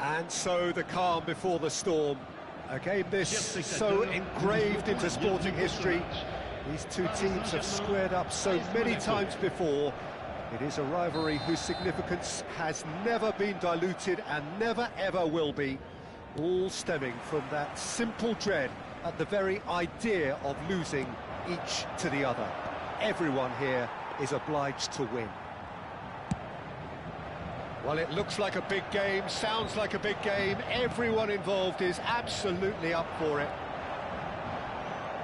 And so the calm before the storm. A game this so engraved into sporting history. These two teams have squared up so many times before. It is a rivalry whose significance has never been diluted and never ever will be. All stemming from that simple dread at the very idea of losing each to the other. Everyone here is obliged to win. Well, it looks like a big game, sounds like a big game. Everyone involved is absolutely up for it.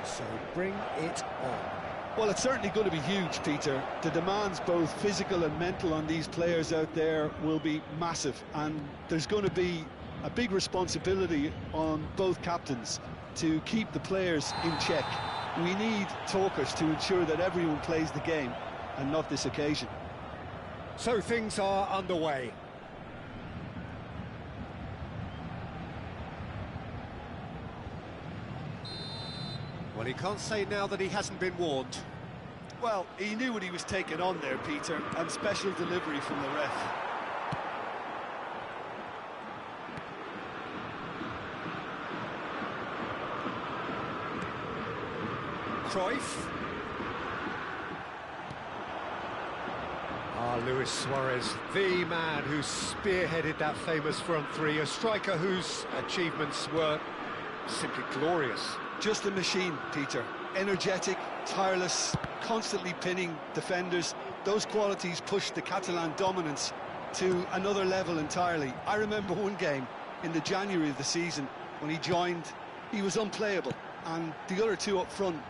So bring it on. Well, it's certainly going to be huge, Peter. The demands, both physical and mental, on these players out there will be massive. And there's going to be a big responsibility on both captains to keep the players in check. We need talkers to ensure that everyone plays the game, and not this occasion. So things are underway. Well, he can't say now that he hasn't been warned. Well, he knew what he was taking on there, Peter, and special delivery from the ref. Cruyff. Luis Suarez, the man who spearheaded that famous front three, a striker whose achievements were simply glorious. Just a machine, Peter. Energetic, tireless, constantly pinning defenders. Those qualities pushed the Catalan dominance to another level entirely. I remember one game in the January of the season when he joined, he was unplayable, and the other two up front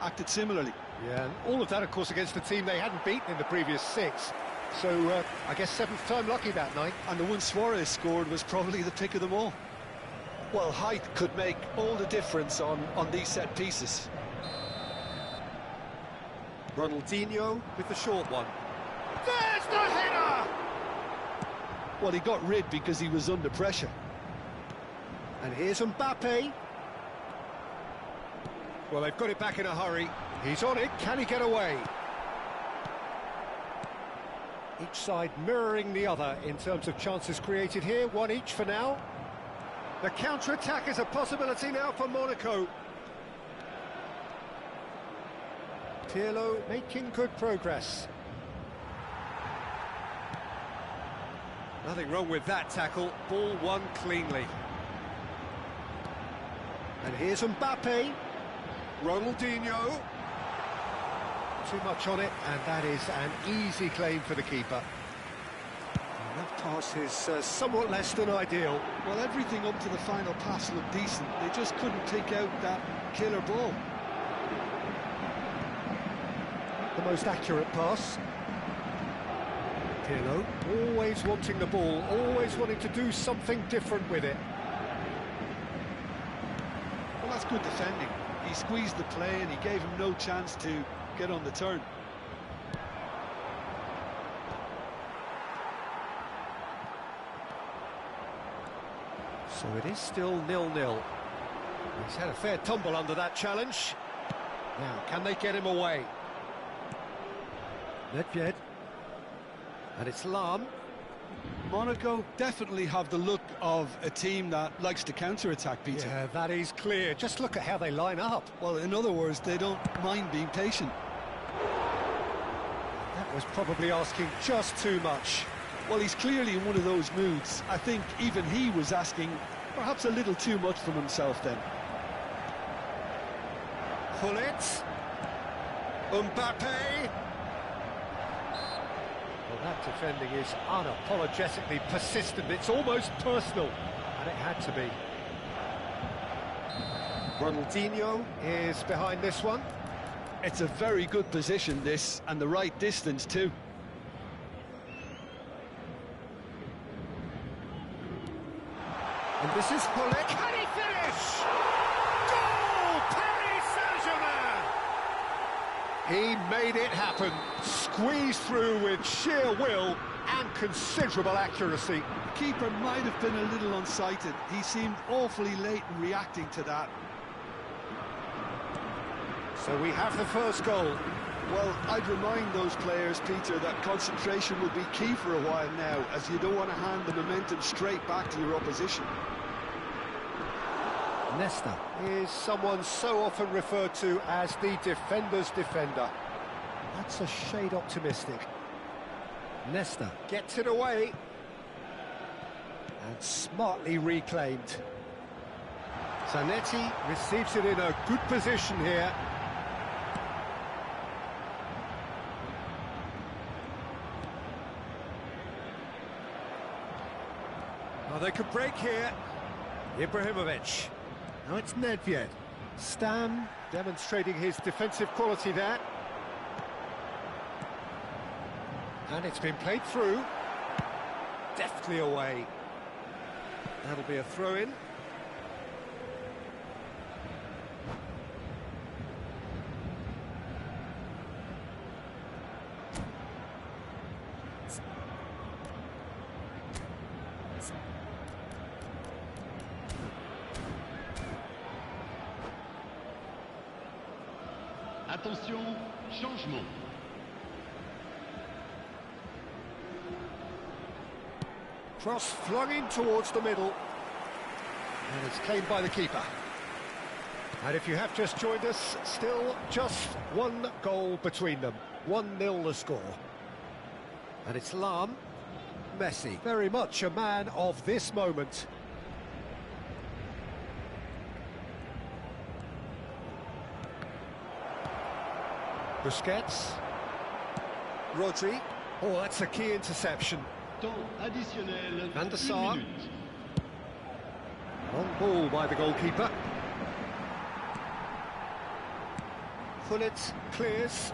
acted similarly. Yeah, and all of that, of course, against a team they hadn't beaten in the previous 6. So, I guess 7th time lucky that night. And the one Suarez scored was probably the pick of them all. Well, height could make all the difference on these set pieces. Ronaldinho with the short one. There's the header! Well, he got rid because he was under pressure. And here's Mbappe. Well, they've got it back in a hurry. He's on it. Can he get away? Each side mirroring the other in terms of chances created here. One each for now. The counter-attack is a possibility now for Monaco. Pirlo making good progress. Nothing wrong with that tackle. Ball won cleanly. And here's Mbappe. Ronaldinho. Too much on it, and that is an easy claim for the keeper. And that pass is somewhat less than ideal. Well, everything up to the final pass looked decent. They just couldn't pick out that killer ball. The most accurate pass. Pirlo, always wanting the ball, always wanting to do something different with it. Well, that's good defending. He squeezed the play and he gave him no chance to get on the turn. So it is still 0-0. He's had a fair tumble under that challenge. Now, can they get him away? Nedved. And it's Lam. Monaco definitely have the look of a team that likes to counter-attack, Peter. Yeah, that is clear. Just look at how they line up. Well, in other words, they don't mind being patient. That was probably asking just too much. Well, he's clearly in one of those moods. I think even he was asking perhaps a little too much from himself then. Gullit. Mbappe. Well, that defending is unapologetically persistent. It's almost personal, and it had to be. Ronaldinho is behind this one. It's a very good position, this, and the right distance too. And this is Gullit. Can he finish? Goal! Paris Saint-Germain! He made it happen. Squeezed through with sheer will and considerable accuracy. The keeper might have been a little unsighted. He seemed awfully late in reacting to that. So we have the first goal. Well, I'd remind those players, Peter, that concentration will be key for a while now, as you don't want to hand the momentum straight back to your opposition. Nesta is someone so often referred to as the defender's defender. That's a shade optimistic. Nesta gets it away. And smartly reclaimed. Zanetti receives it in a good position here. Oh, they could break here. Ibrahimovic. Now it's Nedved. Stam demonstrating his defensive quality there. And it's been played through. Deftly away. That'll be a throw-in. Attention, changement. Cross flung in towards the middle. And it's claimed by the keeper. And if you have just joined us, still just one goal between them. 1-0 the score. And it's Lam. Messi, very much a man of this moment. Busquets. Rodri. Oh, that's a key interception. Temps additionnel. Van der 1 Sar. minute. Long ball by the goalkeeper. Gullit clears.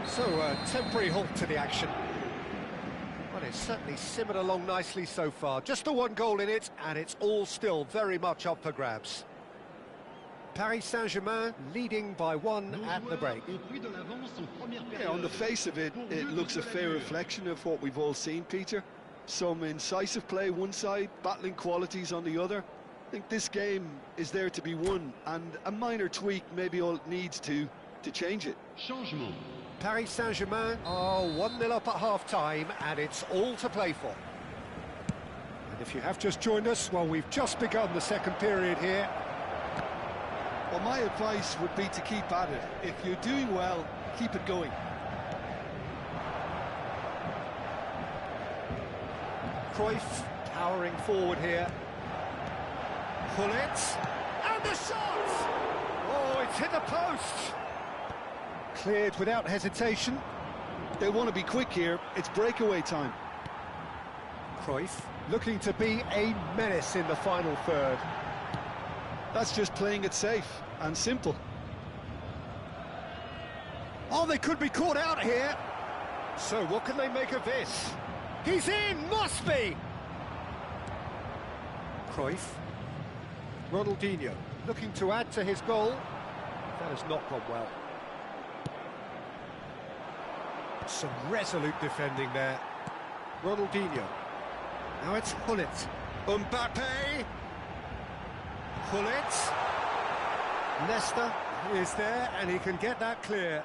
So, a temporary halt to the action. Well, it's certainly simmered along nicely so far. Just the one goal in it, and it's all still very much up for grabs. Paris Saint-Germain leading by 1 at the break. Yeah, on the face of it, it looks a fair reflection of what we've all seen, Peter. Some incisive play one side, battling qualities on the other. I think this game is there to be won, and a minor tweak maybe all it needs to change it. Changement. Paris Saint-Germain are 1-0 up at half-time, and it's all to play for. And if you have just joined us, well, we've just begun the second period here. Well, my advice would be to keep at it. If you're doing well, keep it going. Cruyff powering forward here. Gullit, and the shot! Oh, it's hit the post! Cleared without hesitation. They want to be quick here. It's breakaway time. Cruyff looking to be a menace in the final third. That's just playing it safe and simple. Oh, they could be caught out here. So what can they make of this? He's in, must be! Cruyff. Ronaldinho looking to add to his goal. That has not gone well. Some resolute defending there. Ronaldinho. Now it's Gullit. Mbappe. Gullit. Nesta is there, and he can get that clear.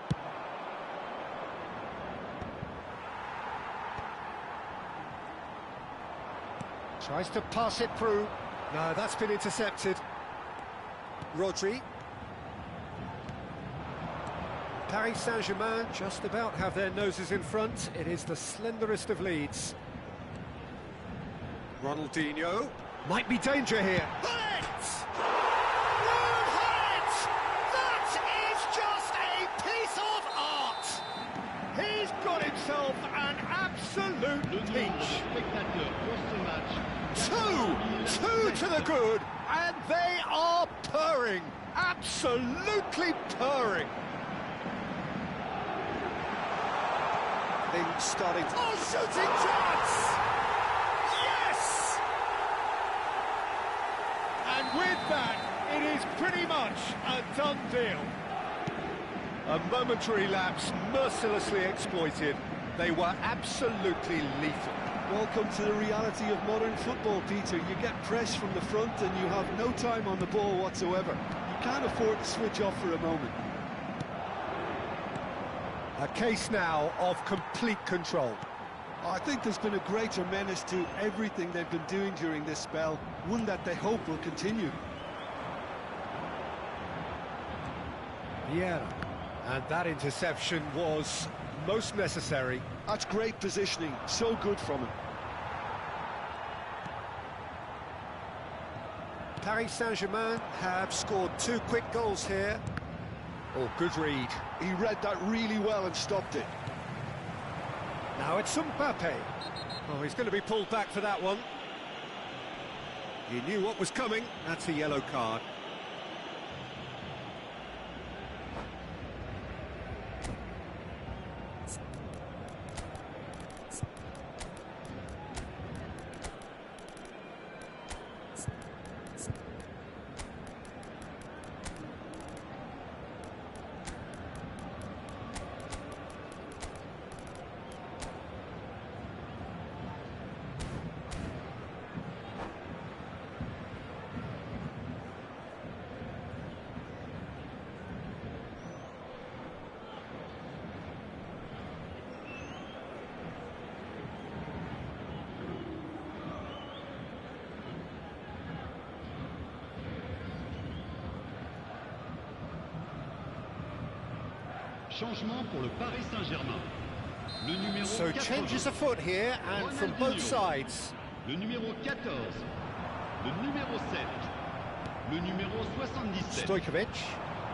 Tries to pass it through. No, that's been intercepted. Rodri. Paris Saint-Germain just about have their noses in front. It is the slenderest of leads. Ronaldinho. Might be danger here. Gullit! Gullit! That is just a piece of art! He's got himself an absolute peach. Two to the good, and they are purring. Absolutely purring. Things starting. Oh, shooting chance! Yes! And with that, it is pretty much a done deal. A momentary lapse mercilessly exploited. They were absolutely lethal. Welcome to the reality of modern football, Peter. You get pressed from the front and you have no time on the ball whatsoever. You can't afford to switch off for a moment. A case now of complete control. I think there's been a greater menace to everything they've been doing during this spell, one that they hope will continue. Vieira. And that interception was most necessary. That's great positioning, so good from him. Paris Saint-Germain have scored 2 quick goals here. Oh, good read. He read that really well and stopped it. Now it's Mbappe. Oh, he's going to be pulled back for that one. He knew what was coming. That's a yellow card. Changement pour le Paris Saint-Germain. Le numéro So 14. changes afoot here, and from both sides. Le numéro 14. Le numéro 7. Le numéro 77. Stojkovic.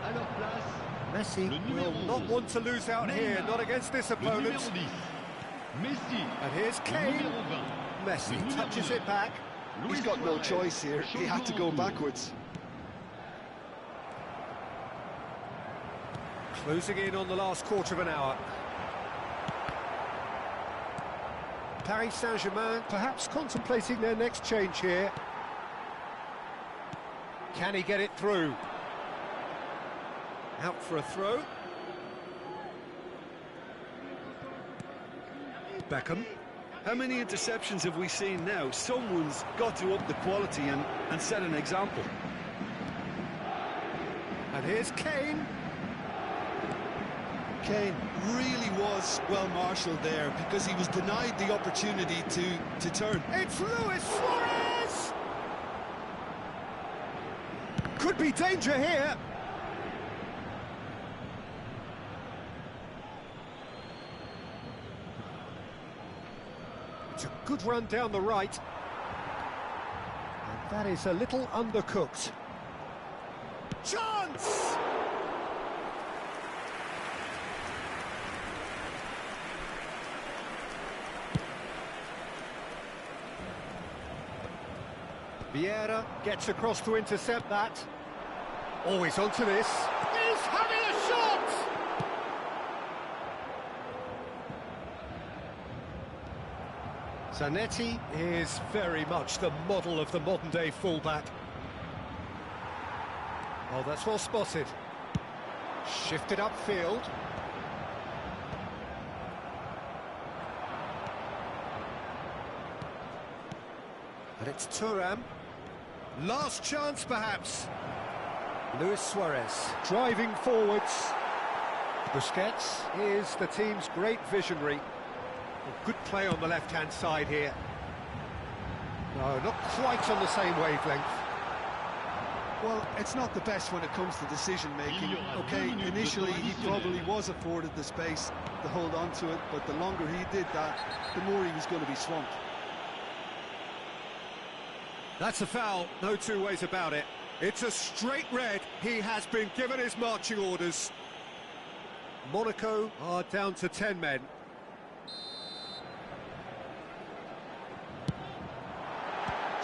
À leur place, Messi le will numéro not 11. want to lose out here, Neymar. not against this Le opponent. numéro 10. Messi. And here's Le Kane. numéro 20. Messi Le numéro touches 9. it back. He's got no choice here. He had to go backwards. Closing in on the last quarter of an hour. Paris Saint-Germain perhaps contemplating their next change here. Can he get it through? Out for a throw. Beckham. How many interceptions have we seen now? Someone's got to up the quality and set an example. And here's Kane. Kane really was well marshalled there because he was denied the opportunity to turn. It's Luis Suarez! Could be danger here. It's a good run down the right. And that is a little undercooked. Chance! Vieira gets across to intercept that. Always onto this. He's having a shot! Zanetti is very much the model of the modern-day fullback. Oh, that's well spotted. Shifted upfield. And it's Thuram. Last chance, perhaps. Luis Suarez driving forwards. Busquets is the team's great visionary. A good play on the left-hand side here. No, not quite on the same wavelength. Well, it's not the best when it comes to decision-making. Okay, initially he probably was afforded the space to hold on to it, but the longer he did that, the more he was going to be swamped. That's a foul, no two ways about it. It's a straight red. He has been given his marching orders. Monaco are down to 10 men.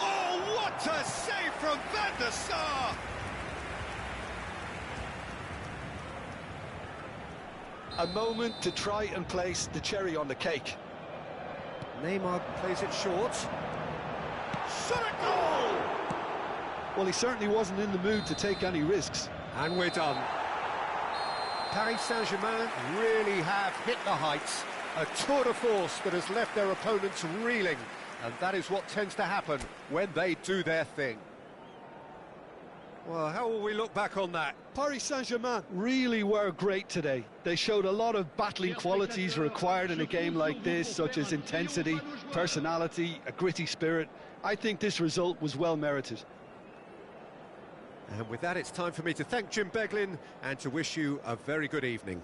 Oh, what a save from Van der Sar! A moment to try and place the cherry on the cake. Neymar plays it short. Shot a goal! Well, he certainly wasn't in the mood to take any risks. And we're done. Paris Saint-Germain really have hit the heights. A tour de force that has left their opponents reeling, and that is what tends to happen when they do their thing. Well, how will we look back on that? Paris Saint-Germain really were great today. They showed a lot of battling qualities required in a game like this, such as intensity, personality, a gritty spirit. I think this result was well merited. And with that, it's time for me to thank Jim Beglin and to wish you a very good evening.